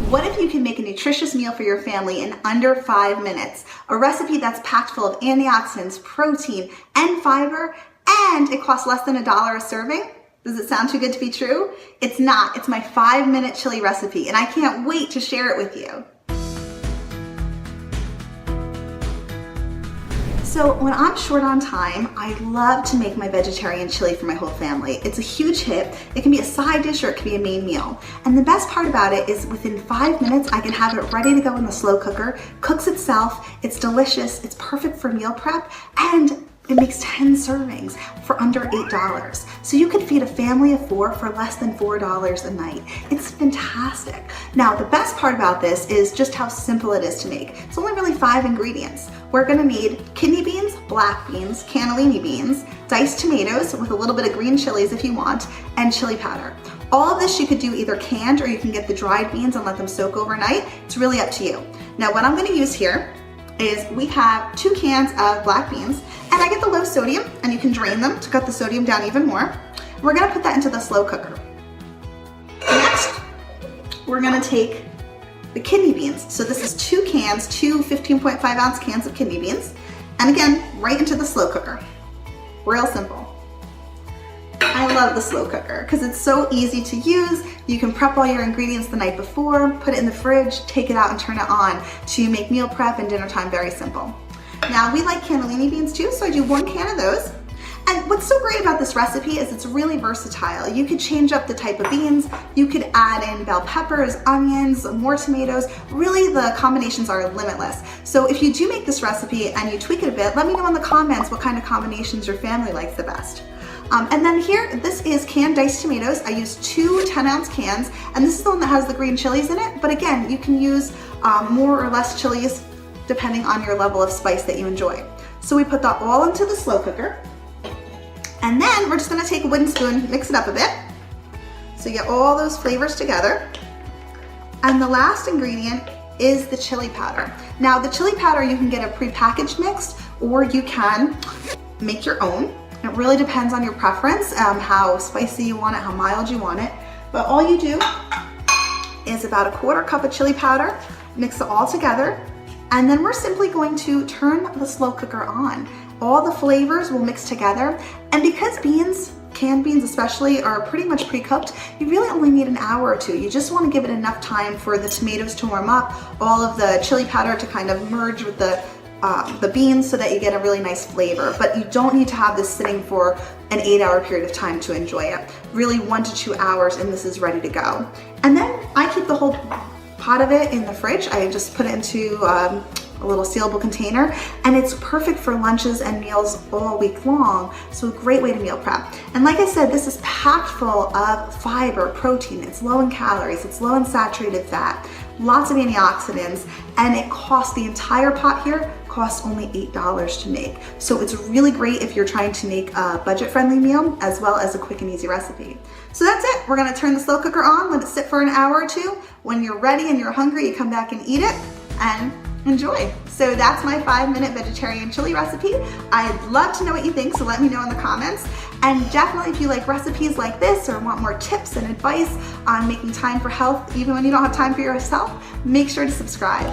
What if you can make a nutritious meal for your family in under 5 minutes? A recipe that's packed full of antioxidants, protein, and fiber, and it costs less than $1 a serving? Does it sound too good to be true? It's not. It's my 5-minute chili recipe, and I can't wait to share it with you. So when I'm short on time, I love to make my vegetarian chili for my whole family. It's a huge hit. It can be a side dish or it can be a main meal. And the best part about it is within 5 minutes, I can have it ready to go in the slow cooker, cooks itself, it's delicious, it's perfect for meal prep, and it makes 10 servings for under $8. So you could feed a family of 4 for less than $4 a night. It's fantastic. Now, the best part about this is just how simple it is to make. It's only really 5 ingredients. We're gonna need kidney beans, black beans, cannellini beans, diced tomatoes with a little bit of green chilies if you want, and chili powder. All of this you could do either canned or you can get the dried beans and let them soak overnight. It's really up to you. Now, what I'm gonna use here is we have 2 cans of black beans, and I get the low sodium, and you can drain them to cut the sodium down even more. We're gonna put that into the slow cooker. Next, we're gonna take the kidney beans. So this is 2 cans, 2 15.5-ounce cans of kidney beans, and again, right into the slow cooker. Real simple. I love the slow cooker because it's so easy to use. You can prep all your ingredients the night before, put it in the fridge, take it out and turn it on to make meal prep and dinner time very simple. Now, we like cannellini beans too, so I do 1 can of those. And what's so great about this recipe is it's really versatile. You could change up the type of beans, you could add in bell peppers, onions, more tomatoes. Really, the combinations are limitless. So if you do make this recipe and you tweak it a bit, let me know in the comments what kind of combinations your family likes the best. And then here, this is canned diced tomatoes. I use 2 10-ounce cans, and this is the one that has the green chilies in it. But again, you can use more or less chilies depending on your level of spice that you enjoy. So we put that all into the slow cooker. And then we're just gonna take a wooden spoon, mix it up a bit. So you get all those flavors together. And the last ingredient is the chili powder. Now, the chili powder, you can get a prepackaged mix, or you can make your own. It really depends on your preference, how spicy you want it, how mild you want it. But all you do is about 1/4 cup of chili powder, mix it all together, and then we're simply going to turn the slow cooker on. All the flavors will mix together, and because beans, canned beans especially, are pretty much pre-cooked, you really only need an hour or 2. You just want to give it enough time for the tomatoes to warm up, all of the chili powder to kind of merge with the beans so that you get a really nice flavor. But you don't need to have this sitting for an 8-hour period of time to enjoy it. Really 1 to 2 hours and this is ready to go. And then I keep the whole pot of it in the fridge. I just put it into a little sealable container, and it's perfect for lunches and meals all week long. So a great way to meal prep. And like I said, this is packed full of fiber, protein. It's low in calories, it's low in saturated fat, lots of antioxidants, and it costs, the entire pot here costs only $8 to make. So it's really great if you're trying to make a budget-friendly meal as well as a quick and easy recipe. So that's it. We're gonna turn the slow cooker on, let it sit for an hour or 2. When you're ready and you're hungry, you come back and eat it and enjoy. So that's my 5-minute vegetarian chili recipe. I'd love to know what you think, so let me know in the comments. And definitely if you like recipes like this or want more tips and advice on making time for health, even when you don't have time for yourself, make sure to subscribe.